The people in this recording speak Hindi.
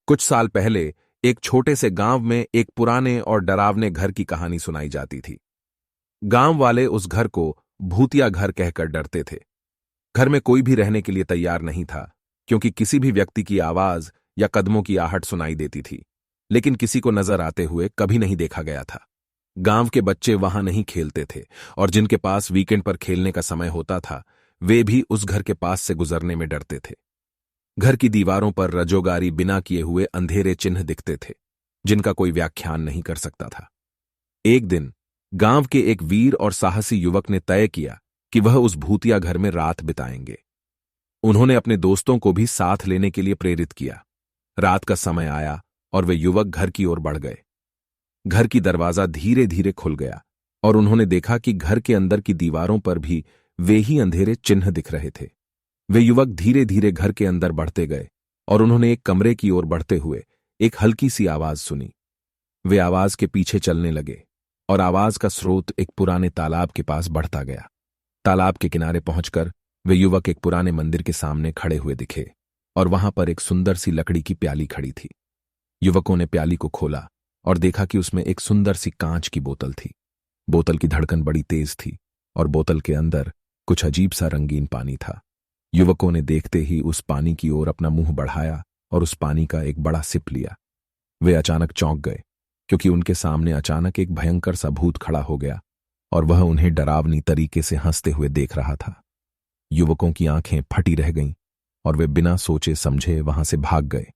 कुछ साल पहले एक छोटे से गांव में एक पुराने और डरावने घर की कहानी सुनाई जाती थी। गांव वाले उस घर को भूतिया घर कहकर डरते थे। घर में कोई भी रहने के लिए तैयार नहीं था, क्योंकि किसी भी व्यक्ति की आवाज या कदमों की आहट सुनाई देती थी, लेकिन किसी को नजर आते हुए कभी नहीं देखा गया था। गांव के बच्चे वहां नहीं खेलते थे, और जिनके पास वीकेंड पर खेलने का समय होता था, वे भी उस घर के पास से गुजरने में डरते थे। घर की दीवारों पर रजोगारी बिना किए हुए अंधेरे चिन्ह दिखते थे, जिनका कोई व्याख्यान नहीं कर सकता था। एक दिन गांव के एक वीर और साहसी युवक ने तय किया कि वह उस भूतिया घर में रात बिताएंगे। उन्होंने अपने दोस्तों को भी साथ लेने के लिए प्रेरित किया। रात का समय आया और वे युवक घर की ओर बढ़ गए। घर की दरवाजा धीरे धीरे खुल गया और उन्होंने देखा कि घर के अंदर की दीवारों पर भी वे ही अंधेरे चिन्ह दिख रहे थे। वे युवक धीरे धीरे घर के अंदर बढ़ते गए और उन्होंने एक कमरे की ओर बढ़ते हुए एक हल्की सी आवाज सुनी। वे आवाज के पीछे चलने लगे और आवाज का स्रोत एक पुराने तालाब के पास बढ़ता गया। तालाब के किनारे पहुंचकर वे युवक एक पुराने मंदिर के सामने खड़े हुए दिखे और वहां पर एक सुंदर सी लकड़ी की प्याली खड़ी थी। युवकों ने प्याली को खोला और देखा कि उसमें एक सुंदर सी कांच की बोतल थी। बोतल की धड़कन बड़ी तेज थी और बोतल के अंदर कुछ अजीब सा रंगीन पानी था। युवकों ने देखते ही उस पानी की ओर अपना मुंह बढ़ाया और उस पानी का एक बड़ा सिप लिया। वे अचानक चौंक गए, क्योंकि उनके सामने अचानक एक भयंकर सा भूत खड़ा हो गया और वह उन्हें डरावनी तरीके से हंसते हुए देख रहा था। युवकों की आंखें फटी रह गईं और वे बिना सोचे समझे वहां से भाग गए।